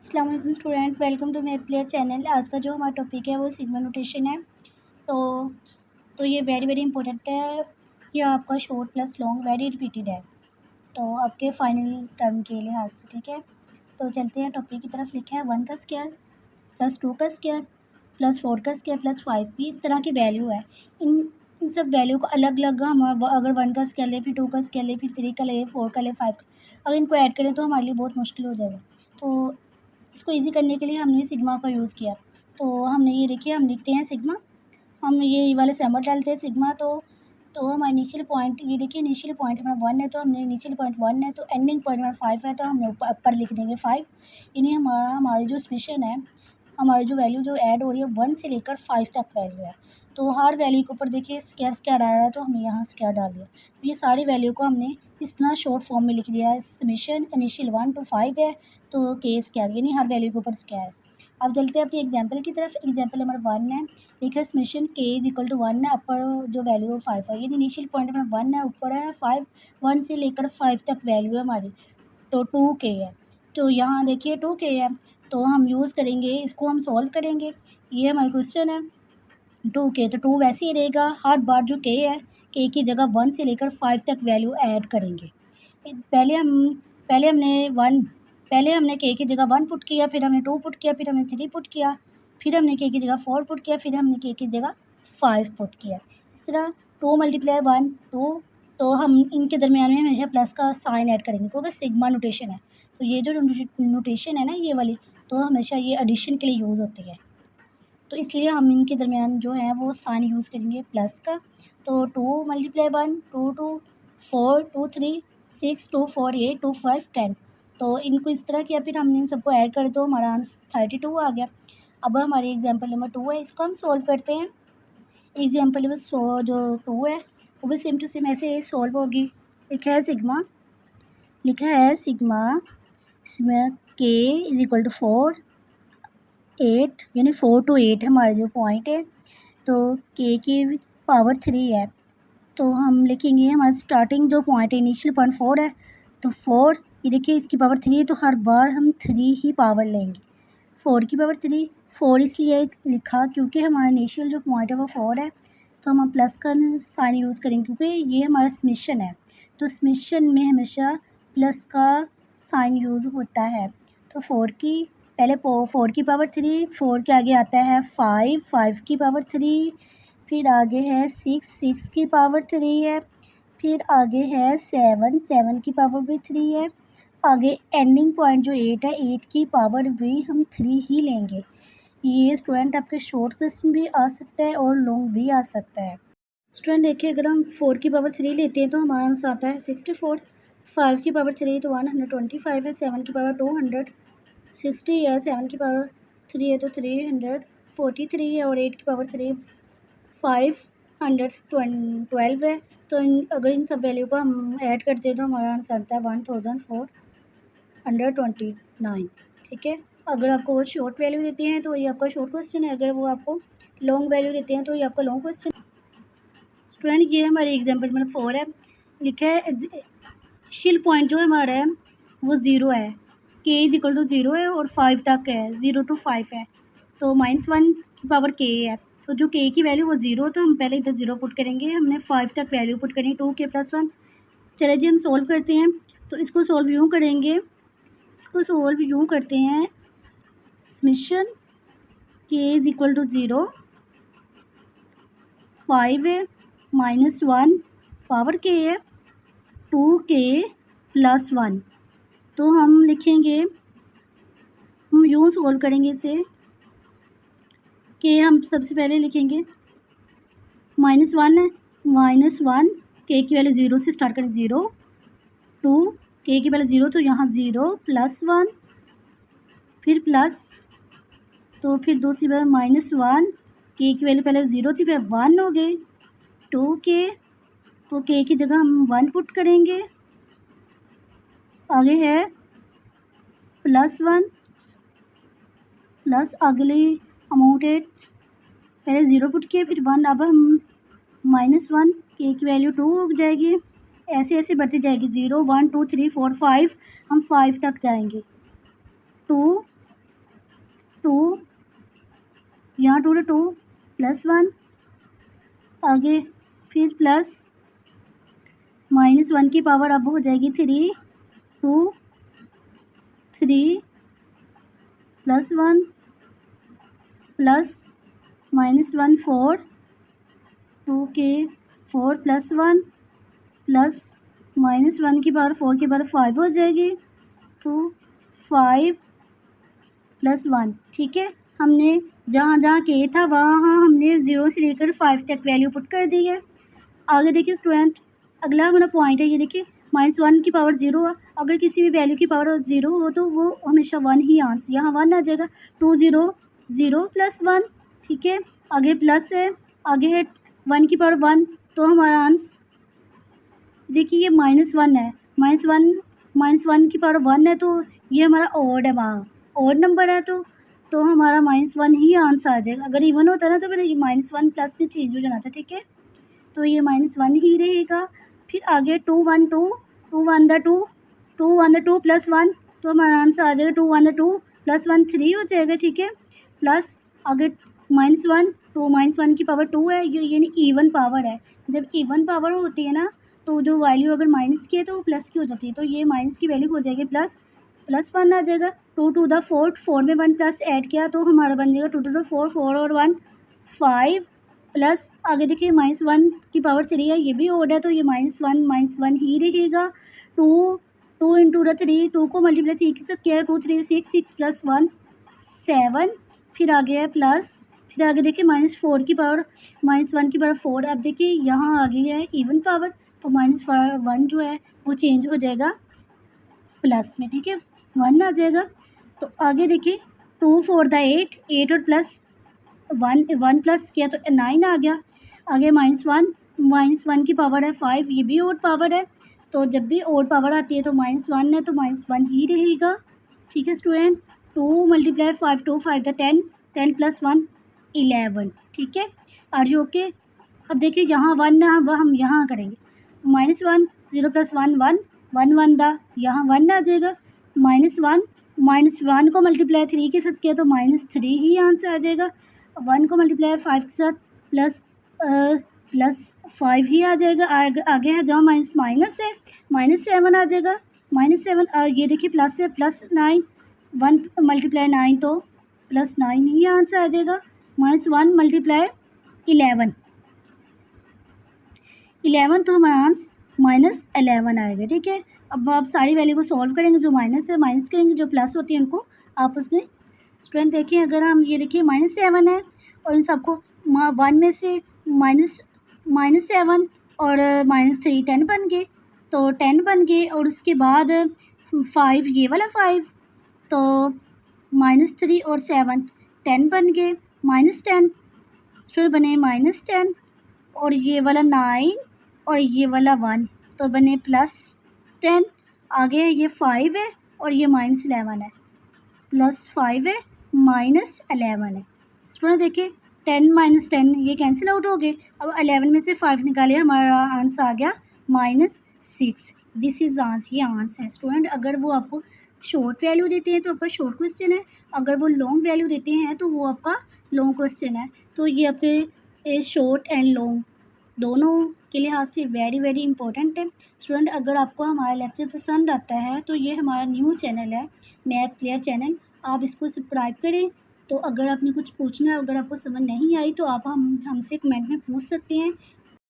अस्सलाम वालेकुम student, welcome to math player channel. आज का जो हमारा टॉपिक है वो सिग्मा नोटेशन है। तो ये वेरी वेरी इंपॉर्टेंट है। ये आपका short plus long very repeated है, तो आपके फाइनल टर्म के लिहाज से। ठीक है, तो चलते हैं टॉपिक की तरफ। लिखा है 1 का स्क्वायर प्लस 2 का स्क्वायर प्लस 4 का स्क्वायर प्लस 5 भी इस तरह की वैल्यू है। इन सब वैल्यू को अलग अलग हम अगर 1 का स्क्वायर ले, फिर 2 का स्क्वायर ले, फिर 3 का ले, 4 का ले, 5 का, अगर इनको ऐड करें तो हमारे लिए बहुत मुश्किल हो जाएगा। तो इसको इजी करने के लिए हमने सिग्मा का यूज़ किया। तो हमने ये देखिए, हम लिखते हैं सिग्मा, हम ये वाले सिंबल डालते हैं सिग्मा। तो हमारा इनिशियल पॉइंट, ये देखिए इनिशियल पॉइंट हमारा 1 है, तो हमने इनिशियल पॉइंट 1 है, तो एंडिंग पॉइंट हमारा 5 है, तो हमने ऊपर लिख देंगे 5। यानी हमारी जो समेशन है, हमारी जो वैल्यू जो ऐड हो रही है 1 से लेकर 5 तक वैल्यू है। तो हर वैल्यू के ऊपर देखिए स्क्वायर आ रहा है, तो हमने यहाँ स्क्वायर डाल दिया। तो ये सारी वैल्यू को हमने इस तरह शॉर्ट फॉर्म में लिख दिया है। समेशन इनिशियल 1 to 5 है, तो के स्क्वायर, यानी हर वैल्यू के ऊपर स्क्वायर। अब चलते हैं अपनी एग्जाम्पल की तरफ। एग्जाम्पल नंबर 1 है, लिखा है समेशन के इज इक्वल टू 1 है, अपर जो वैल्यू है 5 है, यानी इनिशियल पॉइंट हमारा 1 है, ऊपर है 5, 1 से लेकर 5 तक वैल्यू है हमारी, तो 2k है। तो यहाँ देखिए 2k है, तो हम यूज़ करेंगे, इसको हम सॉल्व करेंगे। ये हमारा क्वेश्चन है 2k, तो 2 वैसे ही रहेगा, हर बार जो k है, k की जगह 1 से लेकर 5 तक वैल्यू ऐड करेंगे। पहले हम पहले हमने वन पहले हमने k की जगह 1 पुट किया, फिर हमने 2 पुट किया, फिर हमने 3 पुट किया, फिर हमने k की जगह 4 पुट किया, फिर हमने k की जगह 5 पुट किया। इस तरह 2 × 1 2, तो हम इनके दरमियान में हमेशा प्लस का साइन ऐड करेंगे, क्योंकि सिग्मा नोटेशन है। तो ये जो नोटेशन है ना, ये वाली, तो हमेशा ये एडिशन के लिए यूज़ होती है, तो इसलिए हम इनके दरमियान जो है वो साइन यूज़ करेंगे प्लस का। तो 2 × 1 2 2 4 2 3 6 2 4 8 2 5 10, तो इनको इस तरह किया, फिर हमने इन सबको ऐड कर दो, हमारा आंसर 32 आ गया। अब हमारी एग्जाम्पल नंबर 2 है, इसको हम सॉल्व करते हैं। एग्जाम्पल नंबर जो 2 है वो भी सेम टू सेम ऐसे सॉल्व होगी। लिखा है सिग्मा इसमें के इज इक्वल टू 4 8, यानी 4 to 8 हमारा जो पॉइंट है, तो k की पावर 3 है, तो हम लिखेंगे हमारा स्टार्टिंग जो पॉइंट है, इनिशियल पॉइंट 4 है, तो 4, ये देखिए इसकी पावर 3 है, तो हर बार हम 3 ही पावर लेंगे। 4 की पावर 3, 4 इसलिए लिखा क्योंकि हमारा इनिशियल जो पॉइंट है वो 4 है, तो हम प्लस का साइन यूज़ करेंगे, क्योंकि ये हमारा समेशन है, तो समेशन में हमेशा प्लस का साइन यूज़ होता है। तो 4 की पावर 3, 4 के आगे आता है 5, 5 की पावर 3, फिर आगे है 6, 6 की पावर 3 है, फिर आगे है 7, 7 की पावर भी 3 है, आगे एंडिंग पॉइंट जो 8 है, 8 की पावर भी हम 3 ही लेंगे। ये स्टूडेंट आपके शॉर्ट क्वेश्चन भी आ सकता है और लॉन्ग भी आ सकता है। स्टूडेंट देखिए, अगर हम 4 की पावर 3 लेते हैं तो हमारा आंसर आता है 64, 5 की पावर 3 तो 125 है, 7 की पावर 260 है, 7 की पावर 3 है तो 343 है, और 8 की पावर 3 512 है। तो अगर इन सब वैल्यू को हम ऐड करते हैं तो हमारा आंसर आता है 1429। ठीक है, अगर आपको वो शॉर्ट वैल्यू देते हैं तो ये आपका शॉर्ट क्वेश्चन है, अगर वो आपको लॉन्ग वैल्यू देते हैं तो ये आपका लॉन्ग क्वेश्चन। स्टूडेंट ये हमारी एग्जाम्पल नंबर 4 है, लिखा है इनिशियल पॉइंट जो हमारा है वो 0 है, k इज इक्वल टू 0 है और 5 तक है, 0 to 5 है, तो -1 की पावर k है, तो जो k की वैल्यू वो 0, तो हम पहले इधर 0 पुट करेंगे, हमने 5 तक वैल्यू पुट करनी, 2k + 1। चले जी हम सॉल्व करते हैं। तो इसको सॉल्व यूँ करते हैं, summation k is equal to 0, 5 है, -1 पावर k है, 2k + 1, तो हम लिखेंगे, हम यूँ सॉल्व करेंगे इसे कि हम सबसे पहले लिखेंगे -1 है, -1 k की वैल्यू 0 से स्टार्ट करें, 0 2 k की वैल्यू 0, तो यहाँ 0 + 1, फिर प्लस, तो फिर दूसरी बार -1 k की वैल्यू पहले 0 थी, फिर 1 हो गई, 2k, तो k की जगह हम 1 पुट करेंगे, आगे है +1 प्लस अगली अमाउंट है, पहले 0 पुट किया फिर 1, अब हम -1 k की वैल्यू 2 हो जाएगी, ऐसे ऐसे बढ़ती जाएगी, 0 1 2 3 4 5, हम 5 तक जाएंगे, 2 यहाँ 2 2 +1, आगे फिर प्लस -1 की पावर अब हो जाएगी 3, 2 3 +1 प्लस -1 4, 2 के 4 +1 प्लस -1 की पावर 4 की पावर 5 हो जाएगी, 2 5 +1। ठीक है, हमने जहाँ जहाँ के था वहाँ हमने 0 से लेकर 5 तक वैल्यू पुट कर दी है। आगे देखिए स्टूडेंट, अगला हमारा पॉइंट है, ये देखिए -1 की पावर 0 है। अगर किसी भी वैल्यू की पावर 0 हो तो वो हमेशा 1 ही आंसर, यहाँ 1 आ जाएगा। 2 0 0 +1। ठीक है, आगे प्लस है, आगे है 1 की पावर 1, तो हमारा आंसर देखिए ये -1 है। -1 की पावर 1 है, तो ये हमारा ऑड है, वहाँ ऑड नंबर है, तो हमारा -1 ही आंसर आ जाएगा। अगर इवन होता ना तो फिर -1 प्लस में चेंज हो जाना था। ठीक है, तो ये -1 ही रहेगा। फिर आगे 2 1 2 2 1 2 2 1 2 +1, तो हमारा आंसर आ जाएगा 2 1 2 +1 3 हो जाएगा। ठीक है, प्लस आगे -1 तो -1 की पावर 2 है, ये यानी इवन पावर है। जब इवन पावर होती है ना तो जो वैल्यू अगर माइनस की है तो वो प्लस की हो जाती है, तो ये माइनस की वैल्यू हो जाएगी +1 आ जाएगा। 2 टू द 4, 4 में 1 प्लस ऐड किया तो हमारा बन जाएगा 2 टू द 4, 4 और 1 5 प्लस आगे देखिए -1 की पावर 3 है, ये भी ओड है, तो ये -1 ही रहेगा। 2 इंटू द 3, 2 को मल्टीप्लाई 3 के साथ किया, 2 3 6 6 + 1 7, फिर आगे है प्लस, फिर आगे देखिए -1 की पावर 4। अब देखिए यहाँ आ गई है इवन पावर, तो -1 जो है वो चेंज हो जाएगा प्लस में। ठीक है, 1 आ जाएगा। तो आगे देखिए 2 4 द 8, 8 और प्लस 1 प्लस किया तो 9 आ गया। आगे -1 की पावर है 5, ये भी ओड पावर है, तो जब भी ओड पावर आती है तो -1 है, तो -1 ही रहेगा। ठीक है स्टूडेंट, 2 × 5 2 5 द 10, 10 + 1 11। ठीक है, आर यू ओके? अब देखिए यहाँ 1 है, वह हम यहाँ करेंगे -1 0 + 1 1 1 1 द, यहाँ 1 आ जाएगा। -1 को मल्टीप्लाई 3 के साथ किया तो -3 ही आंसर आ जाएगा। 1 को मल्टीप्लाई 5 के साथ प्लस 5 ही आ जाएगा। आगे है जहाँ माइनस है, -7 आ जाएगा। -7 ये देखिए प्लस है, +9, 1 × 9 तो +9 ही आंसर आ जाएगा। -1 × 11, 11 तो हमारा आंसर -11 आएगा। ठीक है, अब आप सारी वैल्यू को सॉल्व करेंगे, जो माइनस है माइनस करेंगे, जो प्लस होती है उनको आपस में। स्टूडेंट देखिए, अगर हम ये देखिए -7 है और इन सबको 1 में से -7 और -3 10 बन गए, तो 10 बन गए, और उसके बाद 5 ये वाला 5, तो -3 और 7 10 बन गए, -10 फिर बने -10, और ये वाला 9 और ये वाला 1, तो बने +10। आगे ये 5 है और ये -11 है, +5 है, -11 है। स्टूडेंट देखिए 10 - 10 ये कैंसिल आउट हो गए। अब 11 में से 5 निकाले, हमारा आंसर आ गया -6। दिस इज़ आंसर, ये आंसर है। स्टूडेंट अगर वो आपको शॉर्ट वैल्यू देते हैं तो आपका शॉर्ट क्वेश्चन है, अगर वो लॉन्ग वैल्यू देते हैं तो वो आपका लॉन्ग क्वेश्चन है। तो ये आपके शॉर्ट एंड लॉन्ग दोनों के लिहाज से वेरी इंपॉर्टेंट है। स्टूडेंट अगर आपको हमारा लेक्चर पसंद आता है तो ये हमारा न्यू चैनल है, मैथ क्लियर चैनल, आप इसको सब्सक्राइब करें। तो अगर आपने कुछ पूछना है, अगर आपको समझ नहीं आई तो आप हमसे कमेंट में पूछ सकते हैं।